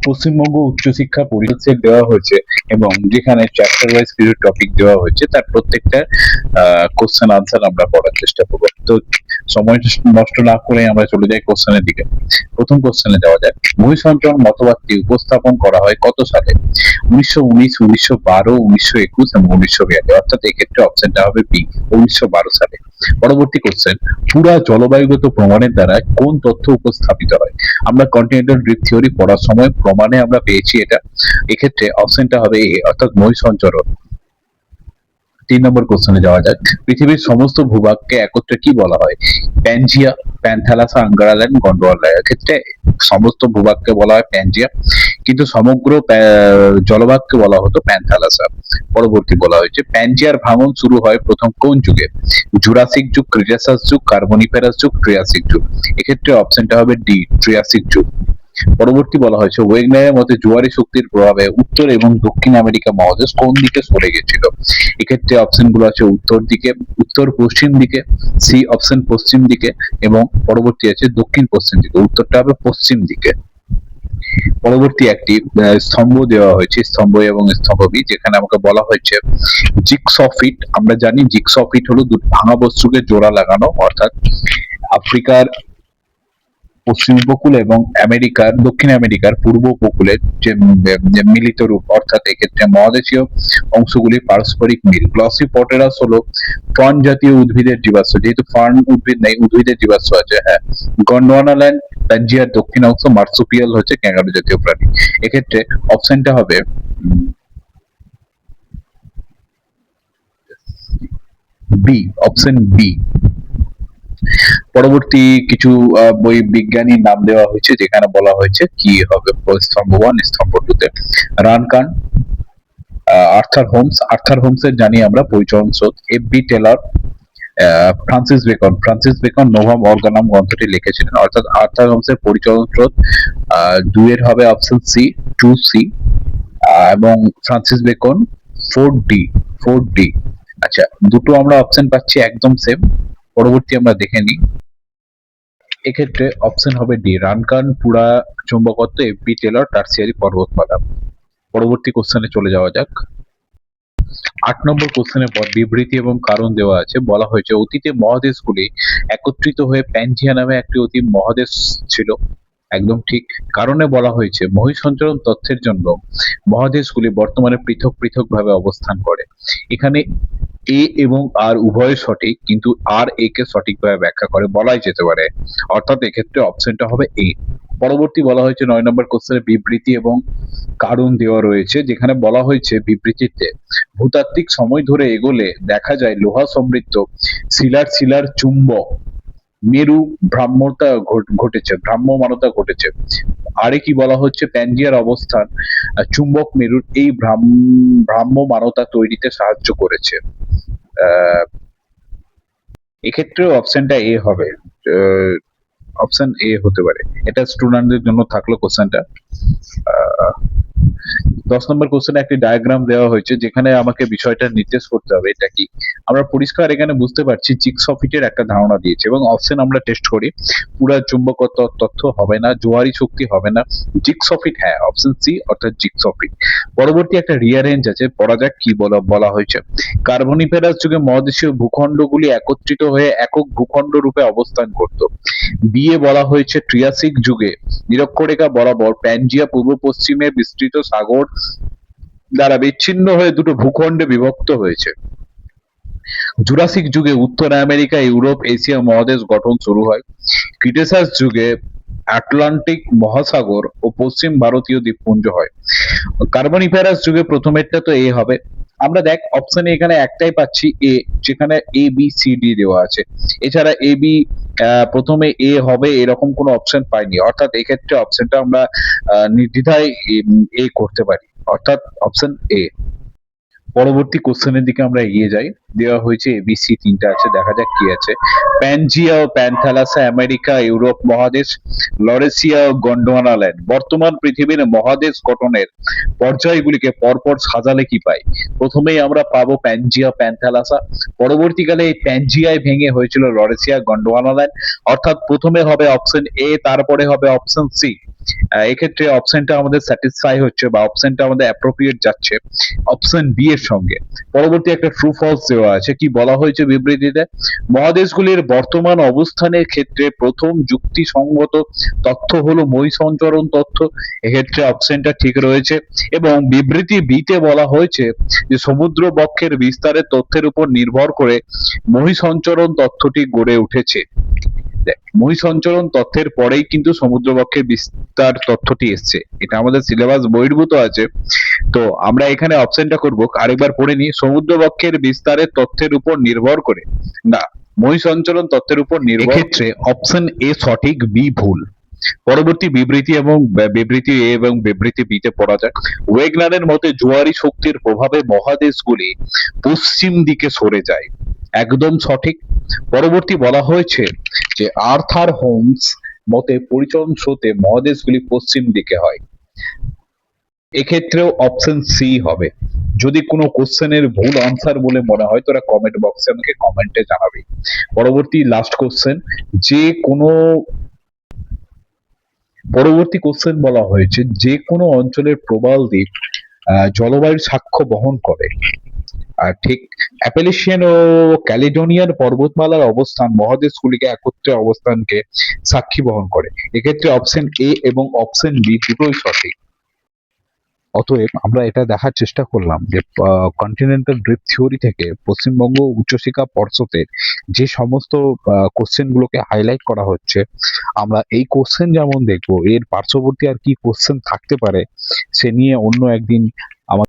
পশ্চিমবঙ্গ উচ্চশিক্ষা পরিষদ দেওয়া হয়েছে এবং যেখানে চ্যাপ্টার ওয়াইজ কিছু টপিক দেওয়া হয়েছে, তার প্রত্যেকটা কোশ্চেন আনসার আমরা পড়ার চেষ্টা করবো। তো সময় নষ্ট না করে আমরা চলে যাই কোশ্চেনের দিকে। প্রথম কোশ্চেনে যাওয়া যাক। মহিষঞ্চরণ মতবাদটি উপস্থাপন করা হয় কত সালে? 1919, 1912, 1921 এবং 1942, অর্থাৎ এক্ষেত্রে অপশনটা হবে বি, 1912 সালে। পরবর্তী কোশ্চেন, পুরা জলবায়ুগত প্রমাণের দ্বারা কোন তথ্য উপস্থাপিত হয়? আমরা কন্টিনেন্টাল ড্রিফট থিওরি পড়ার সময় প্রমাণে আমরা পেয়েছি এটা। এক্ষেত্রে অপশনটা হবে এ, অর্থাৎ মহিষঞ্চরণ। 3 নম্বর কোশ্চেনে যাওয়া যাক। পৃথিবীর সমস্ত ভূভাগকে একত্রে কি বলা হয়? Pangaea, Panthalassa, আঙ্গারাল্যান্ড, গন্ডোয়ালা। এক্ষেত্রে সমস্ত ভূভাগকে বলা হয় প্যানজিয়া, কিন্তু সমগ্র জলভাগকে বলা হতো প্যান্থালাসা। পরবর্তী বলা হয়েছে, প্যানজিয়ার ভাঙন শুরু হয় প্রথম কোন যুগে? জুরাসিক যুগ, ক্রিটাসাস যুগ, কার্বনিফেরাস যুগ, ট্রিয়াসিক যুগ। এক্ষেত্রে অপশনটা হবে ডি, ট্রিয়াসিক যুগ। পরবর্তী বলা হয়েছে, ওয়েগনারের মতে জোয়ারি শক্তির প্রভাবে উত্তর এবং দক্ষিণ আমেরিকা মহাদেশ কোন দিকে সরে গেছিল? এক্ষেত্রে অপশন গুলো আছে উত্তর দিকে, উত্তর পশ্চিম দিকে, সি অপশন পশ্চিম দিকে, এবং পরবর্তী আছে দক্ষিণ পশ্চিম দিকে। উত্তরটা হবে পশ্চিম দিকে। পরবর্তী একটি স্তম্ভ দেওয়া হয়েছে, স্তম্ভ এবং স্তম্ভ বি, যেখানে আমাকে বলা হয়েছে জিগসফিট। আমরা জানি জিগসফিট হলো দুটো ভাঙা বস্তুকে জোড়া লাগানো, অর্থাৎ আফ্রিকার পশ্চিম উপকূল এবং দক্ষিণ আমেরিকার পূর্ব উপকূলের যে মিলিত রূপ, অর্থাৎ এক্ষেত্রে মহাদেশীয় অংশগুলির পারস্পরিক মিল। গ্লসি পটেরাস হলো ফার্ন জাতীয় উদ্ভিদের জীবাশ্ম, যেহেতু ফার্ন উদ্ভিদ নেই, উদ্ভিদের জীবাশ্ম আছে। হ্যাঁ, গন্ডোয়ানাল্যান্ড প্যানজিয়ার দক্ষিণ অংশ, মার্সুপিয়াল হচ্ছে ক্যাঙ্গারু জাতীয় প্রাণী। এক্ষেত্রে অপশনটা হবে বি, অপশন বি। পরবর্তী কিছু বই বিজ্ঞানীর নাম দেওয়া হয়েছে, যেখানে বলা হয়েছে কি হবে স্তম্ভ 1, স্তম্ভ 2 তে। রানকান, আর্থার হোমসের জানি আমরা পরিচরণ স্রোত। F B Taylor, Francis Bacon Novum Organum গ্রন্থটি লিখেছিলেন, অর্থাৎ আর্থার হোমসের পরিচরণ স্রোত। দুয়ের হবে অপশন সি, 2C, এবং ফ্রান্সিস বেকন 4D। আচ্ছা, দুটো আমরা অপশন পাচ্ছি একদম সেম। পরবর্তী আমরা দেখে নিই। এক্ষেত্রে অপশন হবে ডি, রানকান পুরা চুম্বকত্ব, এফ বি টেলর টার্সিয়ারি পর্বতমালা। পরবর্তী কোশ্চেনে চলে যাওয়া যাক। 8 নম্বর কোশ্চেনের পর বিবৃতি এবং কারণ দেওয়া আছে। বলা হয়েছে অতীতে মহাদেশগুলি একত্রিত হয়ে প্যানজিয়া নামে একটি অতি মহাদেশ ছিল। একদম ঠিক। কারণে বলা হয়েছে মহিষঞ্চরণ তথ্যের জন্য মহাদেশগুলি বর্তমানে পৃথক পৃথক ভাবে অবস্থান করে। এখানে এ এবং আর উভয় সঠিক, কিন্তু আর এ কে সঠিকভাবে ব্যাখ্যা করে বলাই যেতে পারে, অর্থাৎ এক্ষেত্রে অপশনটা হবে এ। পরবর্তী বলা হয়েছে 9 নম্বর কোশ্চেনে বিবৃতি এবং কারণ দেওয়া রয়েছে, যেখানে বলা হয়েছে বিবৃতিতে ভূতাত্ত্বিক সময় ধরে এগোলে দেখা যায় লোহা সমৃদ্ধ শিলার চুম্বক মেরু ভ্রাম্যমানতা ঘটেছে। আরে কি বলা হচ্ছে, প্যানজিয়ার অবস্থান চুম্বক মেরুর এই ভ্রাম্যমানতা তৈরিতে সাহায্য করেছে। এক্ষেত্রে অপশনটা এ হবে, অপশন এ হতে পারে। এটা স্টুডেন্টদের জন্য থাকলো কোশ্চেনটা। 10 নম্বর কোশ্চেনে একটি ডায়াগ্রাম দেওয়া হয়েছে, যেখানে আমাকে বিষয়টা নির্দেশ করতে হবে এটা কি। আমরা পরিষ্কার এখানে বুঝতে পারছি জিগসফিটের একটা ধারণা দিয়েছে, এবং অপশন আমরা টেস্ট করি। পুরা চুম্বকত্ব তথ্য হবে না, জোয়ারি শক্তি হবে না, জিগসফিট হ্যাঁ, অপশন সি, অর্থাৎ জিগসফিট। পরবর্তী একটা রিয়ারেঞ্জ আছে, পড়া যাক কি বলা হয়েছে। কার্বনিফেরাস যুগে মহাদেশীয় ভূখণ্ডগুলি একত্রিত হয়ে একক ভূখণ্ড রূপে অবস্থান করত। বিয়ে বলা হয়েছে ট্রিয়াসিক যুগে নিরক্ষরেখা বরাবর প্যানজিয়া পূর্ব পশ্চিমে বিস্তৃত সাগর দ্বারা বিচ্ছিন্ন হয়ে দুটো ভূখণ্ডে বিভক্ত হয়েছে। জুরাসিক যুগে উত্তর আমেরিকা, ইউরোপ, এশিয়া মহাদেশ গঠন শুরু হয়। ক্রিটেসাস যুগে আটলান্টিক মহাসাগর ও পশ্চিম ভারতীয় দ্বীপপুঞ্জ হয়। কার্বনিফেরাস যুগে প্রথমেরটা তো এ হবে। আমরা দেখ অপশনে এখানে একটাই পাচ্ছি এ, যেখানে এ বি সি ডি দেওয়া আছে। এছাড়া এ বি প্রথমে এ হবে এরকম কোনো অপশন পাইনি, অর্থাৎ এক্ষেত্রে অপশনটা আমরা নির্দ্বিধায় এ করতে পারি, অর্থাৎ অপশন এ। পরবর্তী কোশ্চেনের দিকে আমরা এগিয়ে যাই। দেওয়া হয়েছে, এবিসি তিনটা আছে, দেখা যাক কি আছে। প্যানজিয়া ও প্যানথ্যালাসা আমেরিকা, ইউরোপ মহাদেশ, লরেসিয়া ও গন্ডোয়ানাল্যান্ড। বর্তমান পৃথিবীর মহাদেশ গঠনের পর্যায়গুলিকে পরপর সাজালে কি পাই? প্রথমেই আমরা পাবো প্যানজিয়া প্যানথ্যালাসা। পরবর্তীকালে এই প্যানজিয়ায় ভেঙে হয়েছিল লরেসিয়া গন্ডোয়ানাল্যান্ড। অর্থাৎ প্রথমে হবে অপশন এ, তারপরে হবে অপশন সি। এক্ষেত্রে অপশনটা আমাদের স্যাটিসফাই হচ্ছে বা অপশনটা আমাদের অ্যাপ্রোপ্রিয়েট যাচ্ছে অপশন বি এর সঙ্গে। পরবর্তী একটা ট্রু ফলস দেওয়া আছে, কি বলা হয়েছে বিবৃতিতে? মহাদেশগুলির বর্তমান অবস্থানের ক্ষেত্রে প্রথম যুক্তিসঙ্গত তথ্য হলো মহাসঞ্চরণ তথ্য। এক্ষেত্রে অপশনটা ঠিক রয়েছে। এবং বিবৃতি বিতে বলা হয়েছে যে সমুদ্র বক্ষের বিস্তারের তথ্যের উপর নির্ভর করে মহাসঞ্চরণ তথ্যটি গড়ে উঠেছে। মহাসঞ্চরণ তথ্যের পরেই কিন্তু সমুদ্রবক্ষের বিস্তার তথ্যটি এসছে, এটা আমাদের সিলেবাস বহির্ভূত আছে। তো আমরা এখানে অপশনটা করব, আরেকবার পড়ে নিই। সমুদ্রবক্ষের বিস্তারের তথ্যের উপর নির্ভর করে, না, মহাসঞ্চরণ তথ্যের উপর নির্ভর। এক্ষেত্রে অপশন এ সঠিক, বি ভুল। পরবর্তী বিবৃতি এবং বিবৃতি এ এবং বিবৃতি বি তে পড়া যাক। ওয়েগনারের মতে জোয়ারি শক্তির প্রভাবে মহাদেশগুলি পশ্চিম দিকে সরে যায়, একদম সঠিক। পরবর্তী বলা হয়েছে যে আর্থার হোমস মতে পরিচলন স্রোতে মহাদেশগুলি পশ্চিম দিকে হয়। এক্ষেত্রেও অপশন সি হবে। যদি কোনো কোশ্চেনের ভুল আনসার বলে মনে হয় তোরা কমেন্ট বক্সে আমাকে কমেন্টে জানাবি। পরবর্তী লাস্ট কোশ্চেন, যে কোনো পরবর্তী কোশ্চেন বলা হয়েছে যে কোনো অঞ্চলের প্রবাল দ্বীপ জলবায়ুর সাক্ষ্য বহন করে। আর ঠিক অ্যাপেলিশিয়ান ও ক্যালিডোনিয়ান পর্বতমালার অবস্থান মহাদেশগুলিকে একত্রে অবস্থানকে সাক্ষী বহন করে। এক্ষেত্রে অপশন এ এবং অপশন বি দুটোই সঠিক। অতএব আমরা এটা দেখার চেষ্টা করলাম যে কন্টিনেন্টাল ড্রিফট থিওরি থেকে পশ্চিমবঙ্গ উচ্চশিক্ষা পর্ষদের যে সমস্ত কোশ্চেন গুলোকে হাইলাইট করা হচ্ছে, আমরা এই কোশ্চেন যেমন দেখবো, এর পার্শ্ববর্তী আর কি কোশ্চেন থাকতে পারে সে নিয়ে অন্য একদিন